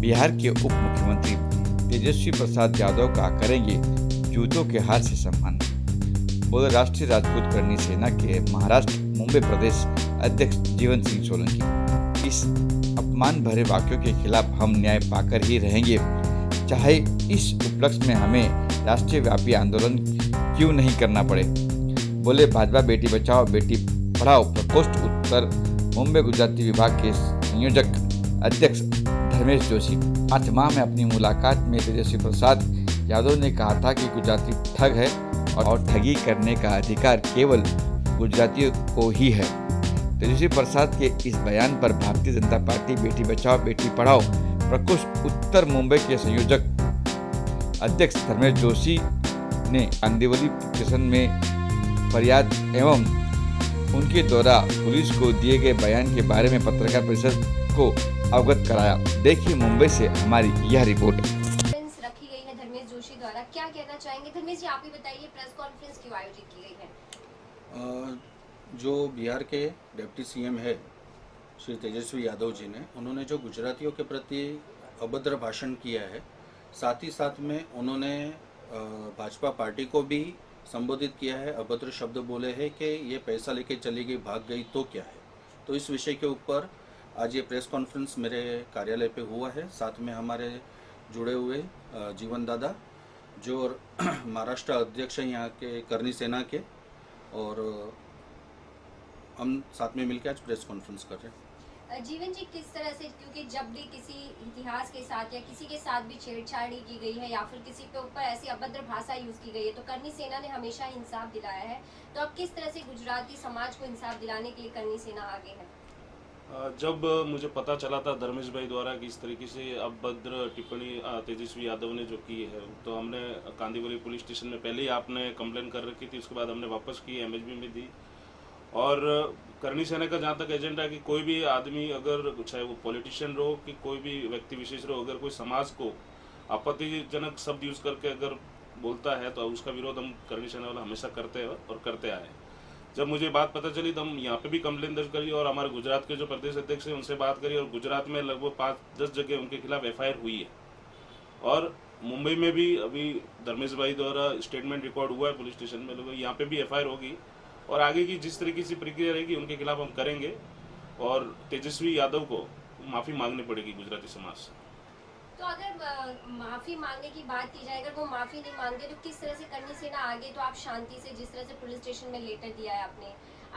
बिहार के उप मुख्यमंत्री तेजस्वी प्रसाद यादव का करेंगे जूतों के हार से सम्मान। बोले राष्ट्रीय राजपूत करनी सेना के महाराष्ट्र मुंबई प्रदेश अध्यक्ष जीवन सिंह सोलंकी। इस अपमान भरे वाक्यों के खिलाफ हम न्याय पाकर ही रहेंगे, चाहे इस उपलक्ष्य में हमें राष्ट्रीय व्यापी आंदोलन क्यों नहीं करना पड़े। बोले भाजपा बेटी बचाओ बेटी पढ़ाओ प्रकोष्ठ उत्तर मुंबई गुजराती विभाग के संयोजक अध्यक्ष धर्मेश जोशी। 8 माह में अपनी मुलाकात में तेजस्वी प्रसाद यादव ने कहा था कि गुजराती ठग है और ठगी करने का अधिकार केवल गुजरातियों को ही है। तेजस्वी प्रसाद के इस बयान पर भारतीय जनता पार्टी बेटी बचाओ बेटी पढ़ाओ प्रकोष्ठ उत्तर मुंबई के संयोजक अध्यक्ष धर्मेश जोशी ने कांदिवली स्टेशन में फरियाद एवं उनके द्वारा पुलिस को दिए गए बयान के बारे में पत्रकार परिषद को अवगत कराया। देखिए मुंबई से हमारी यह रिपोर्ट। रखी गई है धर्मेश जोशी द्वारा, क्या कहना चाहेंगे? धर्मेश जी, आप ही बताइए, प्रेस कॉन्फ्रेंस क्यों आयोजित की गई है? जो बिहार के डिप्टी सीएम है श्री तेजस्वी यादव जी ने, उन्होंने जो गुजरातियों के प्रति अभद्र भाषण किया है, साथ ही साथ में उन्होंने भाजपा पार्टी को भी संबोधित किया है, अभद्र शब्द बोले हैं कि ये पैसा लेके चली गई भाग गई तो क्या है। तो इस विषय के ऊपर आज ये प्रेस कॉन्फ्रेंस मेरे कार्यालय पे हुआ है। साथ में हमारे जुड़े हुए जीवन दादा जो महाराष्ट्र अध्यक्ष हैं यहाँ के करनी सेना के, और हम साथ में मिलकर आज प्रेस कॉन्फ्रेंस कर रहे हैं। जीवन जी, किस तरह से, क्योंकि जब भी किसी इतिहास के साथ या किसी के साथ भी छेड़छाड़ी की गई है या फिर किसी पे ऊपर ऐसी अभद्र भाषा यूज की गई है तो करनी सेना ने हमेशा इंसाफ दिलाया है, तो अब किस तरह से गुजराती समाज को इंसाफ दिलाने के लिए करनी सेना आगे है? जब मुझे पता चला था धर्मेश भाई द्वारा कि इस तरीके से अभद्र टिप्पणी तेजस्वी यादव ने जो की है, तो हमने कांदीवली पुलिस स्टेशन में पहले ही आपने कंप्लेन कर रखी थी, उसके बाद हमने वापस की, एमएचबी में दी। और करनी सेना का जहाँ तक एजेंडा है कि कोई भी आदमी, अगर चाहे वो पॉलिटिशियन रहो कि कोई भी व्यक्ति विशेष रहो, अगर कोई समाज को आपत्तिजनक शब्द यूज करके अगर बोलता है तो उसका विरोध हम करनी सेना वाला हमेशा करते हैं और करते आए। जब मुझे बात पता चली तो हम यहाँ पे भी कंप्लेन दर्ज करी और हमारे गुजरात के जो प्रदेश अध्यक्ष हैं उनसे बात करी, और गुजरात में लगभग 5-10 जगह उनके खिलाफ एफआईआर हुई है। और मुंबई में भी अभी धर्मेश भाई द्वारा स्टेटमेंट रिकॉर्ड हुआ है पुलिस स्टेशन में, लोग यहाँ पे भी एफआईआर होगी और आगे की जिस तरीके से प्रक्रिया रहेगी उनके खिलाफ हम करेंगे और तेजस्वी यादव को माफ़ी मांगनी पड़ेगी गुजराती समाज से। तो अगर माफी मांगने की बात की जाए, अगर वो माफी नहीं मांगते तो किस तरह से करनी सेना आगे? तो आप शांति से, जिस तरह से पुलिस स्टेशन में लेटर दिया है आपने,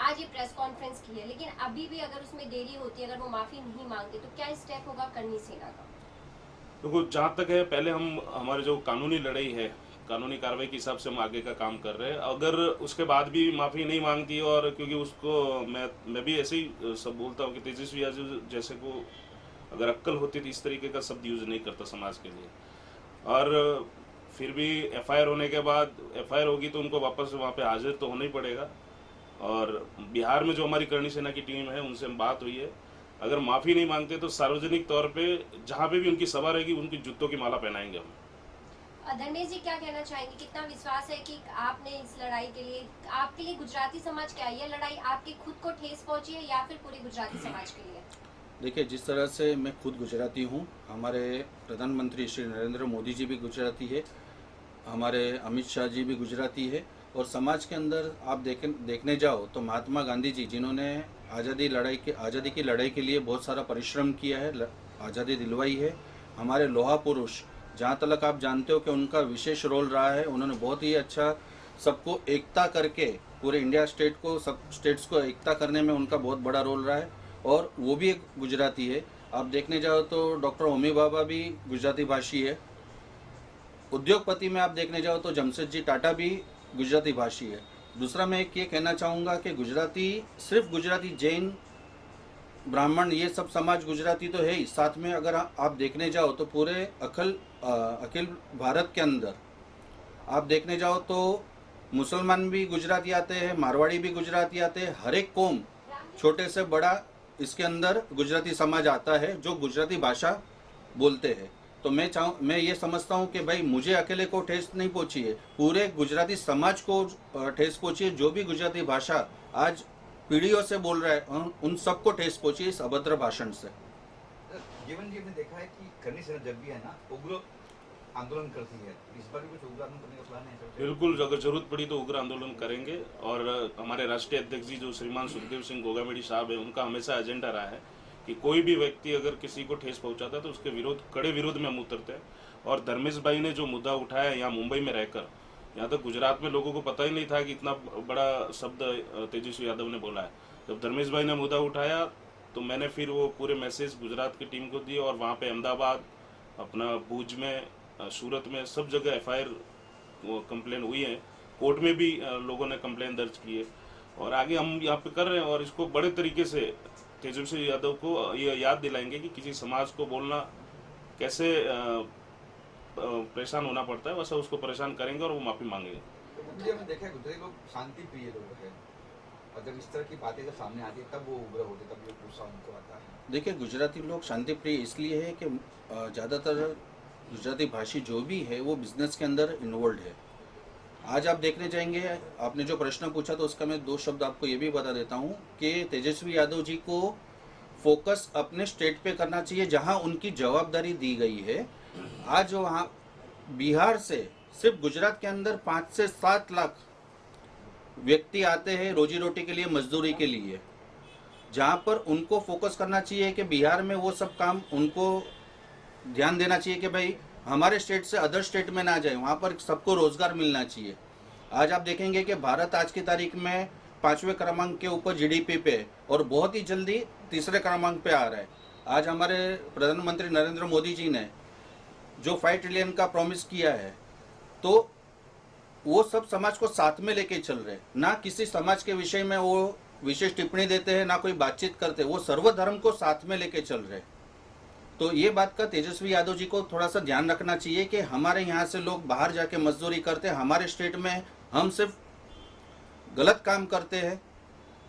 आज ये प्रेस कॉन्फ्रेंस की है, लेकिन अभी भी अगर उसमें देरी होती है, अगर वो माफी नहीं मांगते तो क्या स्टेप होगा करनी सेना का? देखो, जहाँ तक है पहले हम हमारे जो कानूनी लड़ाई है, कानूनी कार्रवाई के हिसाब से हम आगे का काम कर रहे हैं। अगर उसके बाद भी माफ़ी नहीं मांगती, और क्योंकि उसको मैं भी ऐसे ही सब बोलता हूँ कि तेजस्वी यादव जैसे को अगर अक्ल होती तो इस तरीके का शब्द यूज़ नहीं करता समाज के लिए। और फिर भी एफआईआर होने के बाद एफआईआर होगी तो उनको वापस वहाँ पे हाजिर तो होना ही पड़ेगा। और बिहार में जो हमारी करनी सेना की टीम है उनसे बात हुई है, अगर माफ़ी नहीं मांगते तो सार्वजनिक तौर पे जहाँ पे भी उनकी सभा रहेगी उनकी जूतों की माला पहनाएंगे हम। धर्मेश जी, क्या कहना चाहेंगे? कितना विश्वास है कि आपने इस लड़ाई के लिए, आपके लिए गुजराती समाज क्या है? ये लड़ाई आपके खुद को ठेस पहुंची है या फिर पूरे गुजराती समाज के लिए? देखिए, जिस तरह से मैं खुद गुजराती हूँ, हमारे प्रधानमंत्री श्री नरेंद्र मोदी जी भी गुजराती है, हमारे अमित शाह जी भी गुजराती है, और समाज के अंदर आप देखने जाओ तो महात्मा गांधी जी, जिन्होंने आज़ादी की लड़ाई के लिए बहुत सारा परिश्रम किया है, आज़ादी दिलवाई है, हमारे लोहा पुरुष, जहाँ तक आप जानते हो कि उनका विशेष रोल रहा है, उन्होंने बहुत ही अच्छा सबको एकता करके पूरे इंडिया सब स्टेट्स को एकता करने में उनका बहुत बड़ा रोल रहा है, और वो भी एक गुजराती है। आप देखने जाओ तो डॉक्टर होमी बाबा भी गुजराती भाषी है। उद्योगपति में आप देखने जाओ तो जमशेदजी टाटा भी गुजराती भाषी है। दूसरा मैं एक ये कहना चाहूँगा कि गुजराती, सिर्फ गुजराती, जैन, ब्राह्मण, ये सब समाज गुजराती तो है ही, साथ में अगर आप देखने जाओ तो पूरे अखिल भारत के अंदर आप देखने जाओ तो मुसलमान भी गुजराती आते हैं, मारवाड़ी भी गुजराती आते हैं, हर एक कौम, छोटे से बड़ा, इसके अंदर गुजराती समाज आता है जो गुजराती भाषा बोलते हैं। तो मैं ये समझता हूँ कि भाई मुझे अकेले को ठेस नहीं पहुँची है, पूरे गुजराती समाज को ठेस पहुँची है। जो भी गुजराती भाषा आज पीढ़ियों से बोल रहा है, उन सबको ठेस पहुँची इस अभद्र भाषण से। जीवन जी ने देखा है कि करनी सेना जब भी है ना उग्र आंदोलन करती है, इस बार भी कुछ उग्र आंदोलन करने का प्लान है? बिल्कुल, अगर जरूरत पड़ी तो उग्र आंदोलन करेंगे। और हमारे राष्ट्रीय अध्यक्ष जी जो श्रीमान सुखदेव सिंह गोगामेडी साहब है, उनका हमेशा एजेंडा रहा है कि कोई भी व्यक्ति अगर किसी को ठेस पहुंचाता है तो उसके कड़े विरोध में हम उतरते हैं। और धर्मेश भाई ने जो मुद्दा उठाया यहाँ मुंबई में रहकर, यहाँ तक गुजरात में लोगों को पता ही नहीं था कि इतना बड़ा शब्द तेजस्वी यादव ने बोला है। जब धर्मेश भाई ने मुद्दा उठाया तो मैंने फिर वो पूरे मैसेज गुजरात की टीम को दिए, और वहाँ पे अहमदाबाद, अपना भुज में, सूरत में, सब जगह FIR कंप्लेन हुई है। कोर्ट में भी लोगों ने कंप्लेन दर्ज की है, और आगे हम यहाँ पे कर रहे हैं। और इसको बड़े तरीके से तेजस्वी यादव को ये याद दिलाएंगे कि किसी समाज को बोलना कैसे परेशान होना पड़ता है, वैसा उसको परेशान करेंगे और वो माफी मांगेंगे। मुझे हमने देखा है गुजराती लोग शांति प्रिय लोग हैं, और जब इस तरह की बातें जब सामने आती है तब वो उग्र होते, तब ये गुस्सा उनको आता है। देखिए, गुजराती लोग शांति प्रिय इसलिए है कि ज़्यादातर गुजराती भाषी जो भी है वो बिजनेस के अंदर इन्वॉल्व है। आज आप देखने जाएंगे, आपने जो प्रश्न पूछा तो उसका मैं 2 शब्द आपको ये भी बता देता हूँ कि तेजस्वी यादव जी को फोकस अपने स्टेट पे करना चाहिए जहाँ उनकी जवाबदारी दी गई है। आज वहाँ बिहार से सिर्फ गुजरात के अंदर 5 से 7 लाख व्यक्ति आते हैं रोजी रोटी के लिए, मजदूरी के लिए, जहाँ पर उनको फोकस करना चाहिए कि बिहार में वो सब काम उनको ध्यान देना चाहिए कि भाई हमारे स्टेट से अदर स्टेट में ना जाए, वहाँ पर सबको रोजगार मिलना चाहिए। आज आप देखेंगे कि भारत आज की तारीख में 5वें क्रमांक के ऊपर GDP पे, और बहुत ही जल्दी 3रे क्रमांक पे आ रहा है। आज हमारे प्रधानमंत्री नरेंद्र मोदी जी ने जो 5 ट्रिलियन का प्रॉमिस किया है, तो वो सब समाज को साथ में लेके चल रहे हैं। ना किसी समाज के विषय में वो विशेष टिप्पणी देते हैं, ना कोई बातचीत करते, वो सर्वधर्म को साथ में लेके चल रहे हैं। तो ये बात का तेजस्वी यादव जी को थोड़ा सा ध्यान रखना चाहिए कि हमारे यहाँ से लोग बाहर जाके मजदूरी करते हैं, हमारे स्टेट में हम सिर्फ गलत काम करते हैं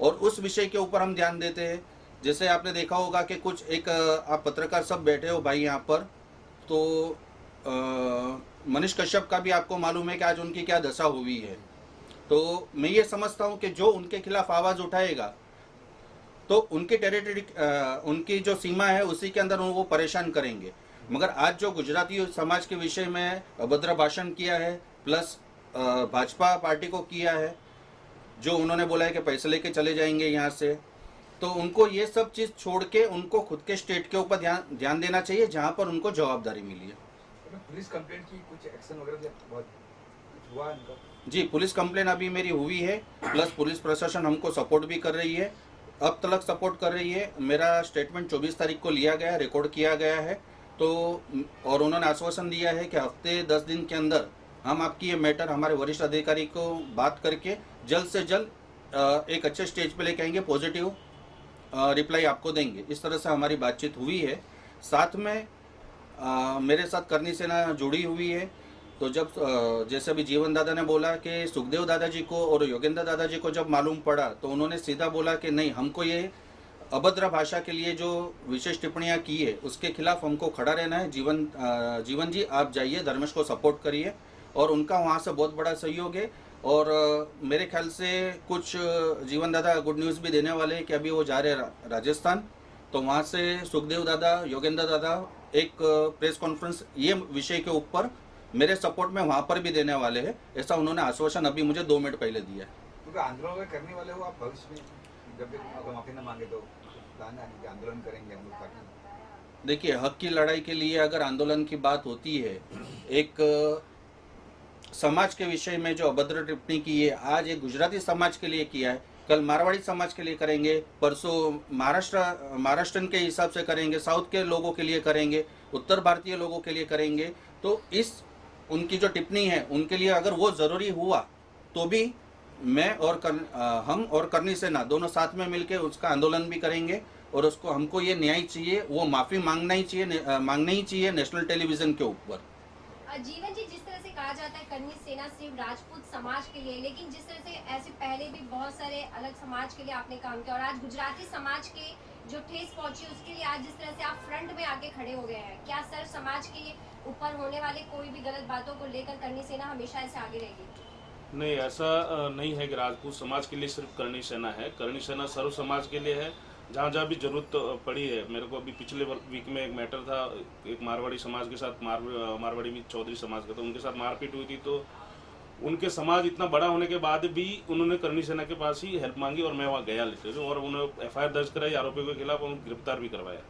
और उस विषय के ऊपर हम ध्यान देते हैं। जैसे आपने देखा होगा कि कुछ एक आप पत्रकार सब बैठे हो भाई यहाँ पर, तो मनीष कश्यप का भी आपको मालूम है कि आज उनकी क्या दशा हुई है। तो मैं ये समझता हूँ कि जो उनके खिलाफ आवाज़ उठाएगा तो उनकी टेरिटरी, उनकी जो सीमा है उसी के अंदर वो परेशान करेंगे। मगर आज जो गुजराती समाज के विषय में अभद्र भाषण किया है, प्लस भाजपा पार्टी को किया है, जो उन्होंने बोला है कि पैसे लेके चले जाएंगे यहाँ से, तो उनको ये सब चीज़ छोड़ के उनको खुद के स्टेट के ऊपर ध्यान देना चाहिए जहाँ पर उनको जवाबदारी मिली है। पुलिस कंप्लेंट की कुछ एक्शन वगैरह बहुत हुआ इनका? जी, पुलिस कंप्लेंट अभी मेरी हुई है, प्लस पुलिस प्रशासन हमको सपोर्ट भी कर रही है, अब तक सपोर्ट कर रही है। मेरा स्टेटमेंट 24 तारीख को लिया गया, रिकॉर्ड किया गया है, तो और उन्होंने आश्वासन दिया है कि हफ्ते 10 दिन के अंदर हम आपकी ये मैटर हमारे वरिष्ठ अधिकारी को बात करके जल्द से जल्द एक अच्छे स्टेज पे लेके आएंगे, पॉजिटिव रिप्लाई आपको देंगे। इस तरह से हमारी बातचीत हुई है। साथ में मेरे साथ करनी सेना जुड़ी हुई है, तो जब जैसे अभी जीवन दादा ने बोला कि सुखदेव दादाजी को और योगेंद्र दादाजी को जब मालूम पड़ा तो उन्होंने सीधा बोला कि नहीं, हमको ये अभद्र भाषा के लिए जो विशेष टिप्पणियां की है उसके खिलाफ हमको खड़ा रहना है। जीवन जी आप जाइए, धर्मेश को सपोर्ट करिए, और उनका वहाँ से बहुत बड़ा सहयोग है। और मेरे ख्याल से कुछ जीवन दादा गुड न्यूज़ भी देने वाले हैं कि अभी वो जा रहे राजस्थान, तो वहाँ से सुखदेव दादा, योगेंद्र दादा एक प्रेस कॉन्फ्रेंस ये विषय के ऊपर मेरे सपोर्ट में वहाँ पर भी देने वाले हैं। ऐसा उन्होंने आश्वासन अभी मुझे 2 मिनट पहले दिया है। क्योंकि आंदोलन करने वाले हो आप भविष्य में, जब भी माफी न मांगे तो प्लान है कि आंदोलन करेंगे हम लोग ताकि? देखिए, हक की लड़ाई के लिए अगर आंदोलन की बात होती है, एक समाज के विषय में जो अभद्र टिप्पणी की है, आज एक गुजराती समाज के लिए किया है, कल मारवाड़ी समाज के लिए करेंगे, परसों महाराष्ट्रन के हिसाब से करेंगे, साउथ के लोगों के लिए करेंगे, उत्तर भारतीय लोगों के लिए करेंगे। तो इस उनकी जो टिप्पणी है उनके लिए अगर वो ज़रूरी हुआ तो भी मैं और हम और करनी सेना दोनों साथ में मिलकर उसका आंदोलन भी करेंगे, और उसको हमको ये न्याय चाहिए, वो माफ़ी मांगना ही चाहिए नेशनल टेलीविज़न के ऊपर। जीवन जी, जिस तरह से कहा जाता है करनी सेना सिर्फ राजपूत समाज के लिए, लेकिन जिस तरह से ऐसे पहले भी बहुत सारे अलग समाज के लिए आपने काम किया, और आज गुजराती समाज के जो ठेस पहुंची उसके लिए आज जिस तरह से आप फ्रंट में आके खड़े हो गए हैं, क्या सर समाज के ऊपर होने वाले कोई भी गलत बातों को लेकर करनी सेना हमेशा ऐसे आगे रहेगी? नहीं, ऐसा नहीं है कि राजपूत समाज के लिए सिर्फ करनी सेना है। करनी सेना सर्व समाज के लिए है। जहाँ जहाँ भी जरूरत पड़ी है। मेरे को अभी पिछले वीक में एक मैटर था, एक मारवाड़ी समाज के साथ, मारवाड़ी में चौधरी समाज का, तो उनके साथ मारपीट हुई थी। तो उनके समाज इतना बड़ा होने के बाद भी उन्होंने करनी सेना के पास ही हेल्प मांगी और मैं वहाँ गया लिटरली, और उन्होंने FIR दर्ज कराई आरोपियों के खिलाफ, उन्हें गिरफ्तार भी करवाया।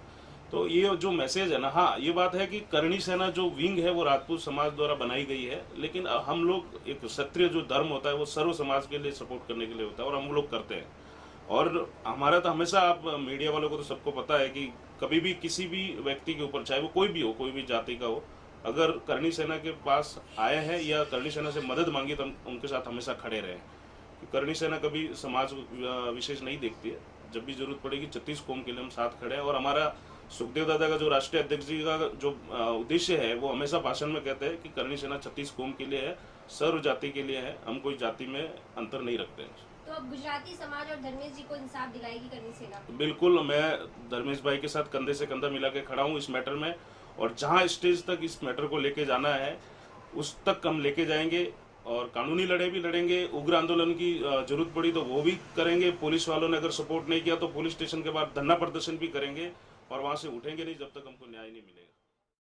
तो ये जो मैसेज है ना, हाँ ये बात है कि करनी सेना जो विंग है वो राजपूत समाज द्वारा बनाई गई है, लेकिन हम लोग एक क्षत्रिय जो धर्म होता है वो सर्व समाज के लिए सपोर्ट करने के लिए होता है, और हम लोग करते हैं। और हमारा तो हमेशा, आप मीडिया वालों को तो सबको पता है कि कभी भी किसी भी व्यक्ति के ऊपर, चाहे वो कोई भी हो, कोई भी जाति का हो, अगर करनी सेना के पास आए हैं या करनी सेना से मदद मांगी तो हम उनके साथ हमेशा खड़े रहे। करनी सेना कभी समाज विशेष नहीं देखती है। जब भी जरूरत पड़ेगी 36 कौम के लिए हम साथ खड़े हैं। और हमारा सुखदेव दादा का जो राष्ट्रीय अध्यक्ष जी का जो उद्देश्य है, वो हमेशा भाषण में कहते हैं कि करनी सेना 36 कौम के लिए है, सर्व जाति के लिए है, हम कोई जाति में अंतर नहीं रखते हैं। तो अब गुजराती समाज और धर्मेश जी को इंसाफ दिलाएगी करनी सेना? बिल्कुल, मैं धर्मेश भाई के साथ कंधे से कंधा मिला के खड़ा हूँ इस मैटर में, और जहाँ स्टेज तक इस मैटर को लेके जाना है उस तक हम लेके जाएंगे, और कानूनी लड़ाई भी लड़ेंगे। उग्र आंदोलन की जरूरत पड़ी तो वो भी करेंगे। पुलिस वालों ने अगर सपोर्ट नहीं किया तो पुलिस स्टेशन के बाहर धरना प्रदर्शन भी करेंगे, और वहाँ से उठेंगे नहीं जब तक हमको न्याय नहीं मिलेगा।